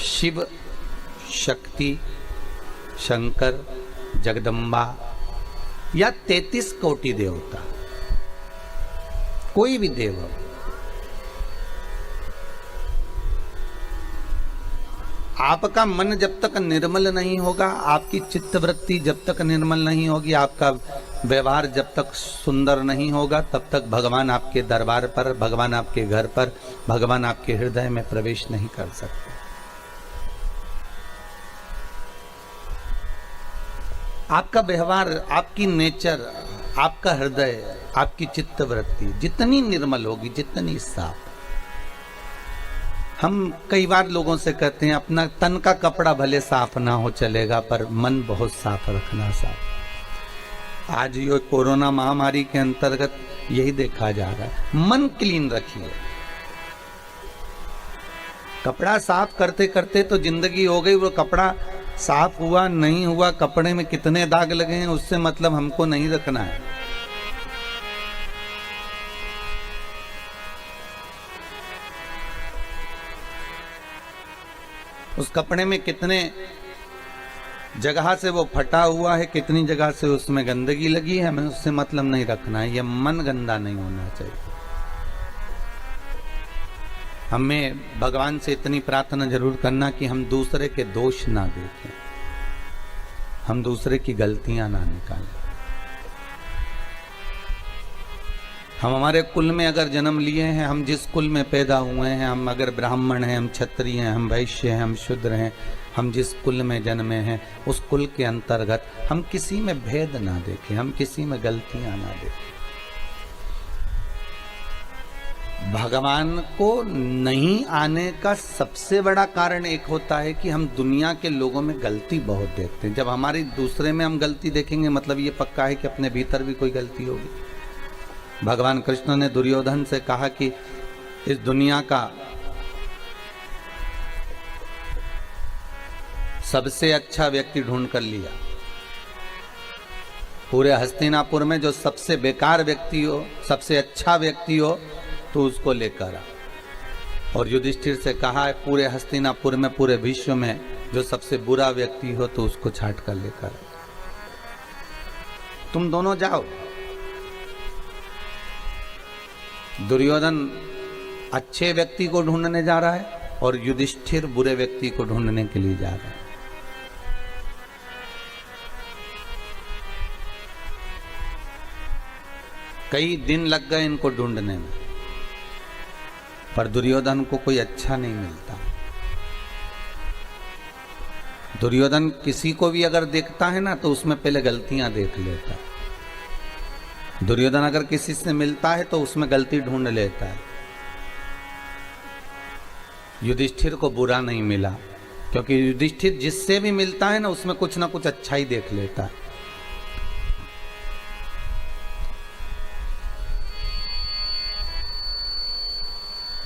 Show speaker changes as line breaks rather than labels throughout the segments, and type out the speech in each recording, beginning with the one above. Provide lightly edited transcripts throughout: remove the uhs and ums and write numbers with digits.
शिव, शक्ति, शंकर, जगदम्बा या 33 कोटि देवता, कोई भी देव हो, आपका मन जब तक निर्मल नहीं होगा, आपकी चित्तवृत्ति जब तक निर्मल नहीं होगी, आपका व्यवहार जब तक सुंदर नहीं होगा, तब तक भगवान आपके दरबार पर, भगवान आपके घर पर, भगवान आपके हृदय में प्रवेश नहीं कर सकते। आपका व्यवहार, आपकी नेचर, आपका हृदय, आपकी चित्तवृत्ति जितनी निर्मल होगी, जितनी साफ। हम कई बार लोगों से कहते हैं अपना तन का कपड़ा भले साफ ना हो चलेगा, पर मन बहुत साफ रखना साफ। आज ये कोरोना महामारी के अंतर्गत यही देखा जा रहा है, मन क्लीन रखिए। कपड़ा साफ करते करते तो जिंदगी हो गई, वो कपड़ा साफ हुआ नहीं हुआ, कपड़े में कितने दाग लगे हैं, उससे मतलब हमको नहीं रखना है। उस कपड़े में कितने जगह से वो फटा हुआ है, कितनी जगह से उसमें गंदगी लगी है, हमें उससे मतलब नहीं रखना है। ये मन गंदा नहीं होना चाहिए। हमें भगवान से इतनी प्रार्थना जरूर करना कि हम दूसरे के दोष ना देखें, हम दूसरे की गलतियां ना निकालें। हम हमारे कुल में अगर जन्म लिए हैं, हम जिस कुल में पैदा हुए हैं, हम अगर ब्राह्मण हैं, हम क्षत्रिय हैं, हम वैश्य हैं, हम शूद्र हैं, हम जिस कुल में जन्मे हैं, उस कुल के अंतर्गत हम किसी में भेद ना देखें, हम किसी में गलतियां ना देखें। भगवान को नहीं आने का सबसे बड़ा कारण एक होता है कि हम दुनिया के लोगों में गलती बहुत देखते हैं। जब हमारी दूसरे में हम गलती देखेंगे, मतलब ये पक्का है कि अपने भीतर भी कोई गलती होगी। भगवान कृष्ण ने दुर्योधन से कहा कि इस दुनिया का सबसे अच्छा व्यक्ति ढूंढ कर लिया, पूरे हस्तिनापुर में जो सबसे बेकार व्यक्ति हो, सबसे अच्छा व्यक्ति हो, तो उसको लेकर आ। और युधिष्ठिर से कहा है पूरे हस्तिनापुर में, पूरे विश्व में जो सबसे बुरा व्यक्ति हो, तो उसको छांट कर लेकर आ। तुम दोनों जाओ। दुर्योधन अच्छे व्यक्ति को ढूंढने जा रहा है और युधिष्ठिर बुरे व्यक्ति को ढूंढने के लिए जा रहा है। कई दिन लग गए इनको ढूंढने में, पर दुर्योधन को कोई अच्छा नहीं मिलता। दुर्योधन किसी को भी अगर देखता है ना, तो उसमें पहले गलतियां देख लेता है। दुर्योधन अगर किसी से मिलता है तो उसमें गलती ढूंढ लेता है। युधिष्ठिर को बुरा नहीं मिला, क्योंकि युधिष्ठिर जिससे भी मिलता है ना, उसमें कुछ ना कुछ अच्छा ही देख लेता है।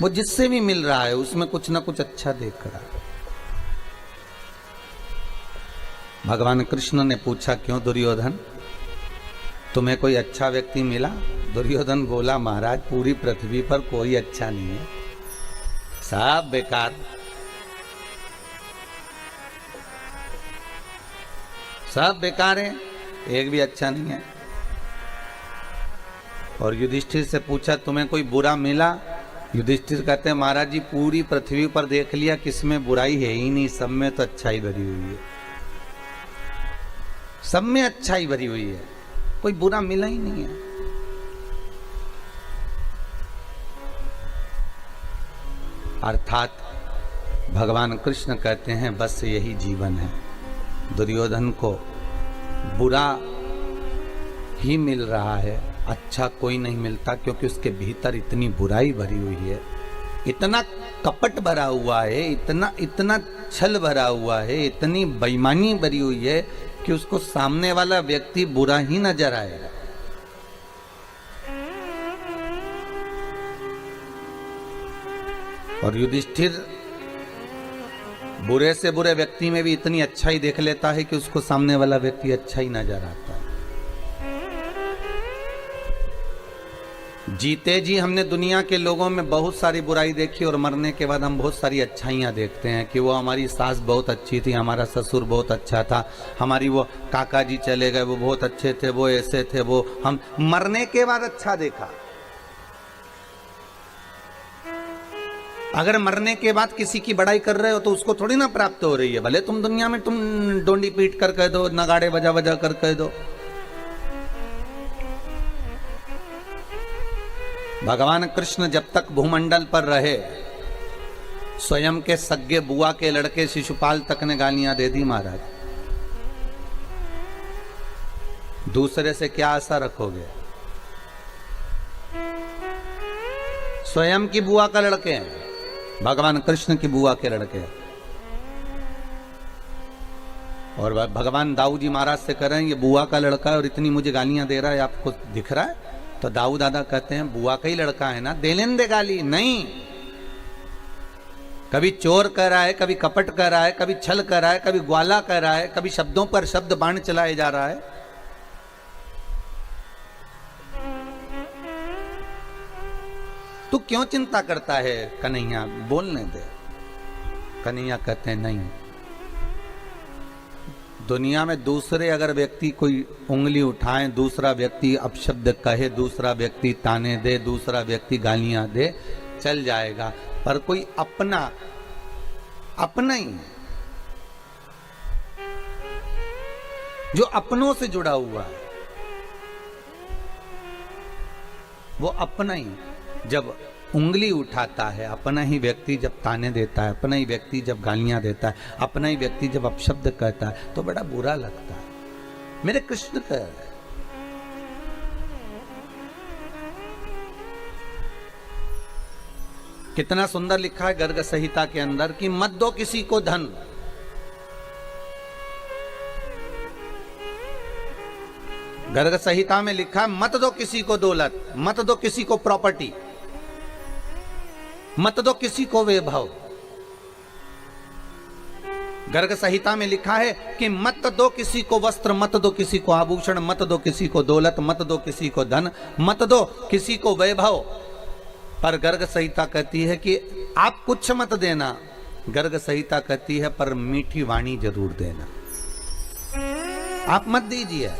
वो जिससे भी मिल रहा है उसमें कुछ ना कुछ अच्छा देख रहा है। भगवान कृष्ण ने पूछा, क्यों दुर्योधन, तुम्हें कोई अच्छा व्यक्ति मिला? दुर्योधन बोला, महाराज पूरी पृथ्वी पर कोई अच्छा नहीं है, सब बेकार, सब बेकार है, एक भी अच्छा नहीं है। और युधिष्ठिर से पूछा, तुम्हें कोई बुरा मिला? युधिष्ठिर कहते हैं, महाराज जी पूरी पृथ्वी पर देख लिया, किसमें बुराई है ही नहीं, सब में तो अच्छाई भरी हुई है, सब में अच्छाई भरी हुई है, कोई बुरा मिला ही नहीं है। अर्थात भगवान कृष्ण कहते हैं बस यही जीवन है। दुर्योधन को बुरा ही मिल रहा है, अच्छा कोई नहीं मिलता, क्योंकि उसके भीतर इतनी बुराई भरी हुई है, इतना कपट भरा हुआ है, इतना छल भरा हुआ है, इतनी बेईमानी भरी हुई है कि उसको सामने वाला व्यक्ति बुरा ही नजर आएगा। और युधिष्ठिर बुरे से बुरे व्यक्ति में भी इतनी अच्छाई देख लेता है कि उसको सामने वाला व्यक्ति अच्छा ही नजर आता है। जीते जी हमने दुनिया के लोगों में बहुत सारी बुराई देखी और मरने के बाद हम बहुत सारी अच्छाइयाँ देखते हैं कि वो हमारी सास बहुत अच्छी थी, हमारा ससुर बहुत अच्छा था, हमारी वो काका जी चले गए वो बहुत अच्छे थे, वो ऐसे थे, वो हम मरने के बाद अच्छा देखा। अगर मरने के बाद किसी की बड़ाई कर रहे हो तो उसको थोड़ी ना प्राप्त हो रही है, भले तुम दुनिया में तुम डोंडी पीट कर कह दो, नगाड़े बजा बजा कर कह दो। भगवान कृष्ण जब तक भूमंडल पर रहे स्वयं के सगे बुआ के लड़के शिशुपाल तक ने गालियां दे दी महाराज। दूसरे से क्या आशा रखोगे? स्वयं की बुआ का लड़के हैं, भगवान कृष्ण की बुआ के लड़के हैं। और भगवान दाऊ जी महाराज से कह रहे हैं ये बुआ का लड़का है और इतनी मुझे गालियां दे रहा है, आपको दिख रहा है? तो दाऊ दादा कहते हैं बुआ का ही लड़का है ना, दे लेने दे गाली। नहीं, कभी चोर कर रहा है, कभी कपट कर रहा है, कभी छल कर रहा है, कभी ग्वाला कर रहा है, कभी शब्दों पर शब्द बाण चलाए जा रहा है। तू क्यों चिंता करता है कन्हैया, बोलने दे। कन्हैया कहते हैं नहीं, दुनिया में दूसरे अगर व्यक्ति कोई उंगली उठाए, दूसरा व्यक्ति अपशब्द कहे, दूसरा व्यक्ति ताने दे, दूसरा व्यक्ति गालियां दे, चल जाएगा, पर कोई अपना ही जो अपनों से जुड़ा हुआ है वो अपना ही जब उंगली उठाता है, अपना ही व्यक्ति जब ताने देता है, अपना ही व्यक्ति जब गालियां देता है, अपना ही व्यक्ति जब अपशब्द कहता है तो बड़ा बुरा लगता है। मेरे कृष्ण कह रहे, कितना सुंदर लिखा है गर्ग संहिता के अंदर कि मत दो किसी को धन, गर्ग संहिता में लिखा है मत दो किसी को दौलत, मत दो किसी को प्रॉपर्टी, मत दो किसी को वैभव। गर्ग संहिता में लिखा है कि मत दो किसी को वस्त्र, मत दो किसी को आभूषण, मत दो किसी को दौलत, मत दो किसी को धन, मत दो किसी को वैभव। पर गर्ग संहिता कहती है कि आप कुछ मत देना, गर्ग संहिता कहती है पर मीठी वाणी जरूर देना, आप मत दीजिए।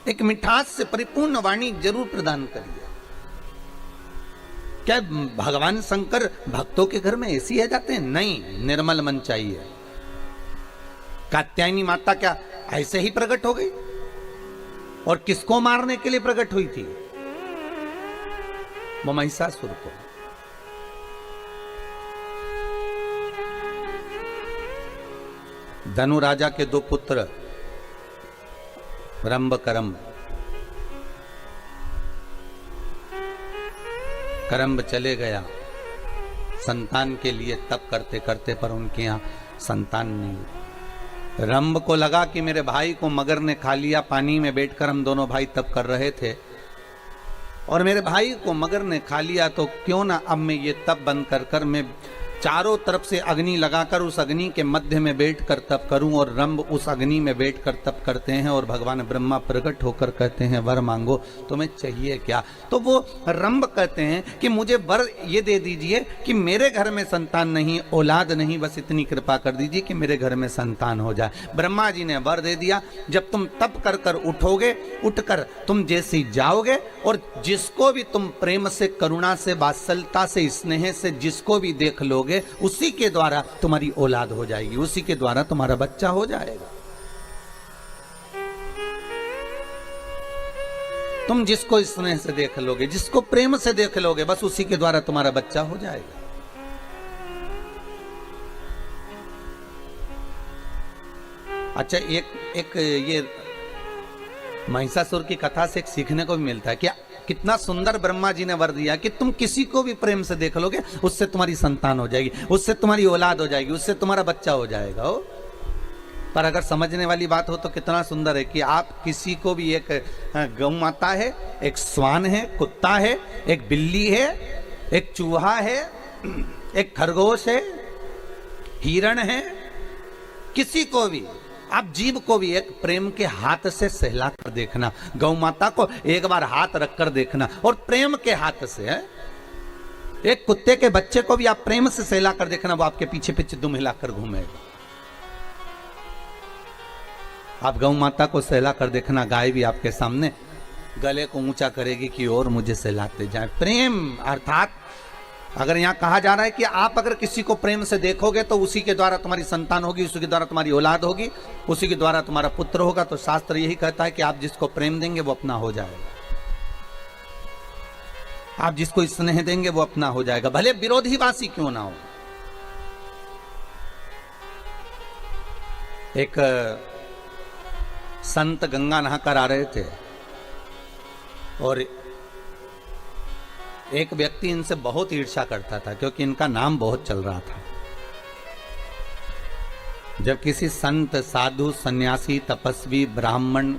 एक मिठास से परिपूर्ण वाणी जरूर प्रदान करिए। क्या भगवान शंकर भक्तों के घर में ऐसी है जाते हैं? नहीं, निर्मल मन चाहिए। कात्यायनी माता क्या ऐसे ही प्रकट हो गई? और किसको मारने के लिए प्रकट हुई थी? वो महिषासुर को। धनु राजा के दो पुत्र रंभ करम्ब, करम्ब चले गया संतान के लिए तप करते करते, पर उनके यहाँ संतान नहीं। रंभ को लगा कि मेरे भाई को मगर ने खा लिया, पानी में बैठकर हम दोनों भाई तप कर रहे थे और मेरे भाई को मगर ने खा लिया, तो क्यों ना अब मैं ये तप बंद कर कर मैं चारों तरफ से अग्नि लगाकर उस अग्नि के मध्य में बैठकर तप करूं। और रंभ उस अग्नि में बैठकर तप करते हैं और भगवान ब्रह्मा प्रकट होकर कहते हैं वर मांगो, तुम्हें चाहिए क्या? तो वो रंभ कहते हैं कि मुझे वर ये दे दीजिए कि मेरे घर में संतान नहीं, औलाद नहीं, बस इतनी कृपा कर दीजिए कि मेरे घर में संतान हो जाए। ब्रह्मा जी ने वर दे दिया, जब तुम तप कर कर उठोगे, उठकर तुम जैसे जाओगे और जिसको भी तुम प्रेम से, करुणा से, वात्सल्यता से, स्नेह से जिसको भी देख लोगे, उसी के द्वारा तुम्हारी औलाद हो जाएगी, उसी के द्वारा तुम्हारा बच्चा हो जाएगा। तुम जिसको स्नेह से देख लोगे, जिसको प्रेम से देख लोगे, बस उसी के द्वारा तुम्हारा बच्चा हो जाएगा। अच्छा, एक ये महिषासुर की कथा से एक सीखने को भी मिलता है। क्या कितना सुंदर ब्रह्मा जी ने वर दिया कि तुम किसी को भी प्रेम से देख लोगे, उससे तुम्हारी संतान हो जाएगी, उससे तुम्हारी औलाद हो जाएगी, उससे तुम्हारा बच्चा हो जाएगा। हो पर अगर समझने वाली बात हो तो कितना सुंदर है कि आप किसी को भी, एक गौ माता है, एक श्वान है, कुत्ता है, एक बिल्ली है, एक चूहा है, एक खरगोश है, हिरण है, किसी को भी, आप जीव को भी एक प्रेम के हाथ से सहला कर देखना। गौ माता को एक बार हाथ रखकर देखना, और प्रेम के हाथ से है। एक कुत्ते के बच्चे को भी आप प्रेम से सहला कर देखना, वो आपके पीछे पीछे दुम हिलाकर घूमेगा। आप गौ माता को सहला कर देखना, गाय भी आपके सामने गले को ऊंचा करेगी कि और मुझे सहलाते जाए। प्रेम अर्थात अगर यहां कहा जा रहा है कि आप अगर किसी को प्रेम से देखोगे तो उसी के द्वारा तुम्हारी संतान होगी, उसी के द्वारा तुम्हारी औलाद होगी, उसी के द्वारा तुम्हारा पुत्र होगा। तो शास्त्र यही कहता है कि आप जिसको प्रेम देंगे वो अपना हो जाएगा, आप जिसको स्नेह देंगे वो अपना हो जाएगा, भले विरोधीवासी क्यों ना हो। एक संत गंगा नहाकर आ रहे थे और एक व्यक्ति इनसे बहुत ईर्ष्या करता था, क्योंकि इनका नाम बहुत चल रहा था। जब किसी संत, साधु, सन्यासी, तपस्वी, ब्राह्मण,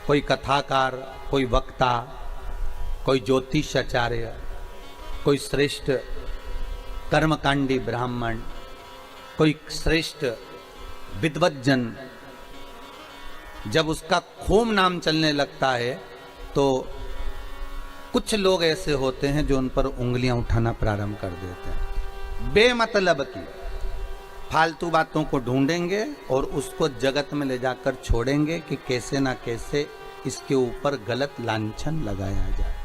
कोई कथाकार, कोई वक्ता, कोई ज्योतिषाचार्य, कोई श्रेष्ठ कर्मकांडी ब्राह्मण, कोई श्रेष्ठ विद्वज्जन, जब उसका खूब नाम चलने लगता है तो कुछ लोग ऐसे होते हैं जो उन पर उंगलियां उठाना प्रारंभ कर देते हैं। बेमतलब की फालतू बातों को ढूंढेंगे और उसको जगत में ले जाकर छोड़ेंगे कि कैसे ना कैसे इसके ऊपर गलत लांछन लगाया जाए।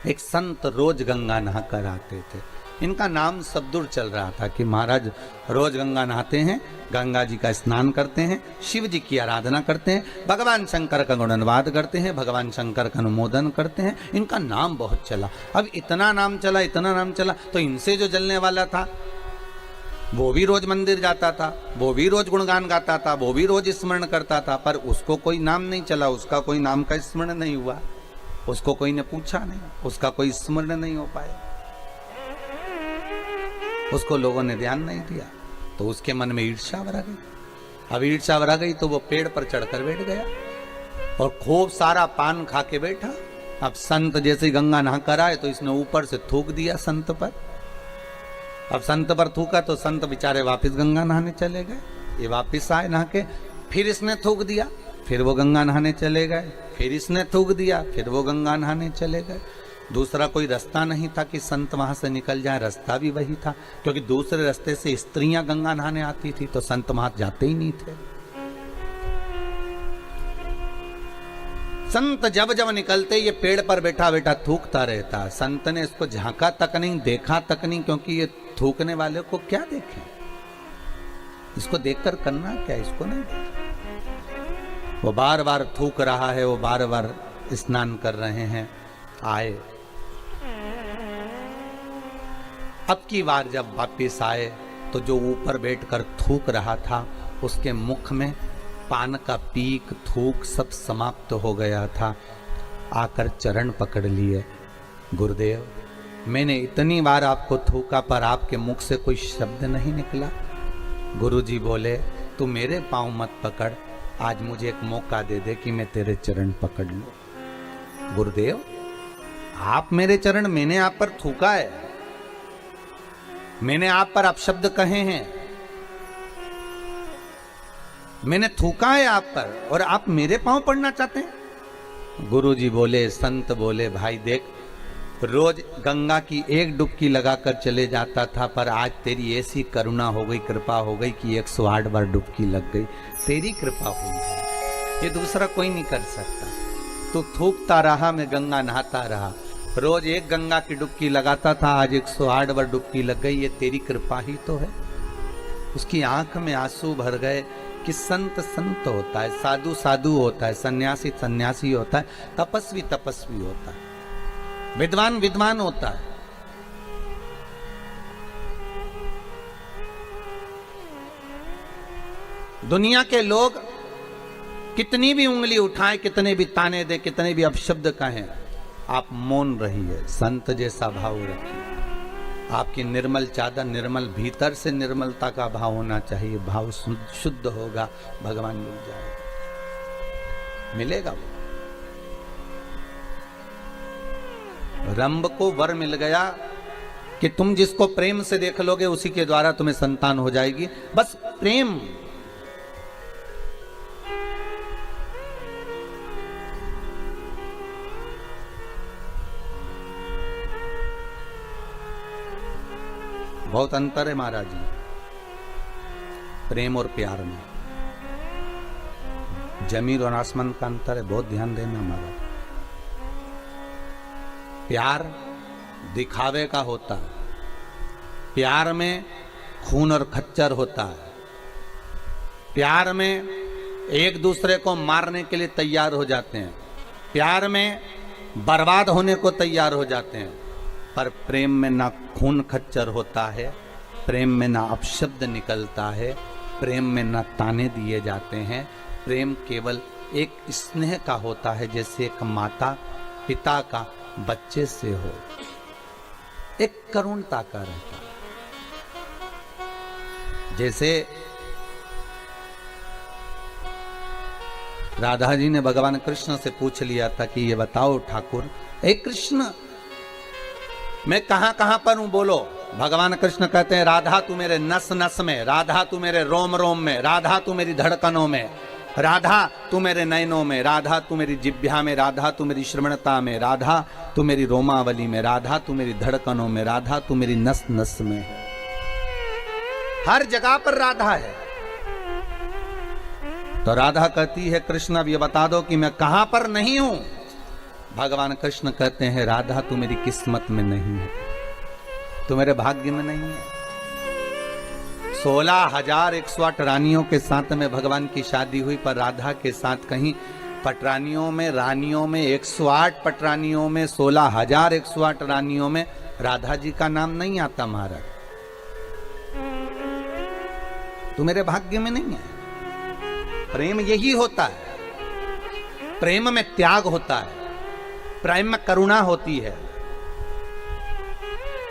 एक संत रोज गंगा नहाकर आते थे, इनका नाम सब दूर चल रहा था कि महाराज रोज गंगा नहाते हैं, गंगा जी का स्नान करते हैं, शिव जी की आराधना करते हैं, भगवान शंकर का गुणानुवाद करते हैं, भगवान शंकर का अनुमोदन करते हैं। इनका नाम बहुत चला। अब इतना नाम चला, इतना नाम चला, तो इनसे जो जलने वाला था वो भी रोज मंदिर जाता था, वो भी रोज गुणगान गाता था, वो भी रोज स्मरण करता था, पर उसको कोई नाम नहीं चला, उसका कोई नाम का स्मरण नहीं हुआ, उसको कोई ने पूछा नहीं, उसका कोई स्मरण नहीं हो पाया, उसको लोगों ने ध्यान नहीं दिया, तो उसके मन में ईर्ष्या भरा गई। अब ईर्ष्या भरा गई तो वो पेड़ पर चढ़कर बैठ गया और खूब सारा पान खा के बैठा। अब संत जैसे गंगा नहा कर आए तो इसने ऊपर से थूक दिया संत पर। अब संत पर थूका तो संत बेचारे वापस गंगा नहाने चले गए। ये वापस आए नहा के, फिर इसने थूक दिया, फिर वो गंगा नहाने चले गए, फिर इसने थूक दिया, फिर वो गंगा नहाने चले गए। दूसरा कोई रास्ता नहीं था कि संत वहां से निकल जाए, रास्ता भी वही था, क्योंकि दूसरे रास्ते से स्त्रियां गंगा नहाने आती थी तो संत वहां जाते ही नहीं थे। संत जब जब निकलते ये पेड़ पर बैठा बैठा थूकता रहता। संत ने इसको झांका तक नहीं, देखा तक नहीं, क्योंकि ये थूकने वाले को क्या देखे, इसको देखकर करना क्या, इसको नहीं देखा। वो बार बार थूक रहा है, वो बार बार स्नान कर रहे हैं। आए, अब की बार जब वापिस आए तो जो ऊपर बैठकर थूक रहा था उसके मुख में पान का पीक, थूक सब समाप्त हो गया था। आकर चरण पकड़ लिए, गुरुदेव मैंने इतनी बार आपको थूका पर आपके मुख से कोई शब्द नहीं निकला। गुरुजी बोले तू मेरे पांव मत पकड़, आज मुझे एक मौका दे दे कि मैं तेरे चरण पकड़ लूं। गुरुदेव आप मेरे चरण, मैंने आप पर थूका है, मैंने आप पर अपशब्द कहे हैं, मैंने थूका है आप पर, और आप मेरे पांव पड़ना चाहते हैं। गुरुजी बोले, संत बोले, भाई देख रोज गंगा की एक डुबकी लगाकर चले जाता था, पर आज तेरी ऐसी करुणा हो गई, कृपा हो गई कि 108 बार डुबकी लग गई। तेरी कृपा हुई है, ये दूसरा कोई नहीं कर सकता। तू थूकता रहा, मैं गंगा नहाता रहा, रोज एक गंगा की डुबकी लगाता था, आज 108 बार डुबकी लग गई, ये तेरी कृपा ही तो है। उसकी आंख में आंसू भर गए कि संत संत होता है, साधु साधु होता है, सन्यासी सन्यासी होता है, तपस्वी तपस्वी होता है, विद्वान विद्वान होता है। दुनिया के लोग कितनी भी उंगली उठाएं, कितने भी ताने दे, कितने भी अपशब्द कहें, आप मौन रहिए, संत जैसा भाव रखिए। आपकी निर्मल चादर, निर्मल भीतर से निर्मलता का भाव होना चाहिए, भाव शुद्ध होगा, भगवान मिल जाएगा, मिलेगा वो। रंभ को वर मिल गया कि तुम जिसको प्रेम से देख लोगे उसी के द्वारा तुम्हें संतान हो जाएगी। बस प्रेम। बहुत अंतर है महाराज जी प्रेम और प्यार में। जमीन और आसमान का अंतर है, बहुत ध्यान देना महाराज। प्यार दिखावे का होता है, प्यार में खून और खच्चर होता है, प्यार में एक दूसरे को मारने के लिए तैयार हो जाते हैं, प्यार में बर्बाद होने को तैयार हो जाते हैं। पर प्रेम में ना खून खच्चर होता है, प्रेम में ना अपशब्द निकलता है, प्रेम में ना ताने दिए जाते हैं। प्रेम केवल एक स्नेह का होता है, जैसे एक माता पिता का बच्चे से हो, एक करुणता का रहता है। जैसे राधा जी ने भगवान कृष्ण से पूछ लिया था कि ये बताओ ठाकुर, हे कृष्ण मैं कहां कहां पर हूं बोलो। भगवान कृष्ण कहते हैं राधा तू मेरे नस नस में, राधा तू मेरे रोम रोम में, राधा तू मेरी धड़कनों में, राधा तू मेरे नयनों में, राधा तू मेरी जिह्वा में, राधा तू मेरी श्रवणता में, राधा तू मेरी रोमावली में, राधा तू मेरी धड़कनों में, राधा तू मेरी नस नस में है। हर जगह पर राधा है। तो राधा कहती है कृष्ण अब ये बता दो कि मैं कहां पर नहीं हूं। भगवान कृष्ण कहते हैं राधा तू मेरी किस्मत में नहीं है, तू मेरे भाग्य में नहीं है। 16,108 रानियों के साथ में भगवान की शादी हुई, पर राधा के साथ कहीं पटरानियों में, रानियों में 108 पटरानियों में, 16,108 रानियों में राधा जी का नाम नहीं आता। महाराज तू मेरे भाग्य में नहीं है। प्रेम यही होता है, प्रेम में त्याग होता है, प्रेम में करुणा होती है।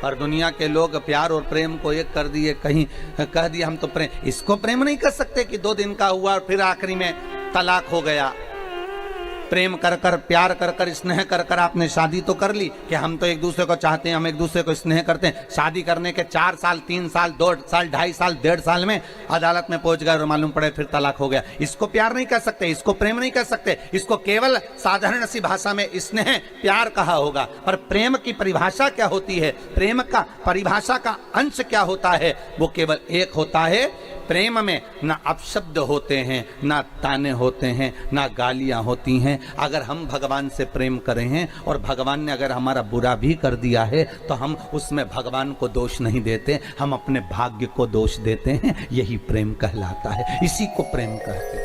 पर दुनिया के लोग प्यार और प्रेम को एक कर दिए, कहीं कह दिया हम तो प्रेम, इसको प्रेम नहीं कर सकते कि 2 दिन का हुआ और फिर आखिरी में तलाक हो गया। प्रेम कर कर, प्यार कर कर, स्नेह कर कर आपने शादी तो कर ली कि हम तो एक दूसरे को चाहते हैं, हम एक दूसरे को स्नेह करते हैं। शादी करने के 4 साल, 3 साल, 2 साल, 2.5 साल, 1.5 साल में अदालत में पहुंच गए और मालूम पड़े फिर तलाक हो गया। इसको प्यार नहीं कर सकते, इसको प्रेम नहीं कर सकते, इसको केवल साधारण सी भाषा में स्नेह प्यार कहा होगा। पर प्रेम की परिभाषा क्या होती है, प्रेम का परिभाषा का अंश क्या होता है, वो केवल एक होता है। प्रेम में ना अपशब्द होते हैं, ना ताने होते हैं, ना गालियां होती हैं। अगर हम भगवान से प्रेम करें हैं और भगवान ने अगर हमारा बुरा भी कर दिया है तो हम उसमें भगवान को दोष नहीं देते, हम अपने भाग्य को दोष देते हैं। यही प्रेम कहलाता है, इसी को प्रेम कहते हैं।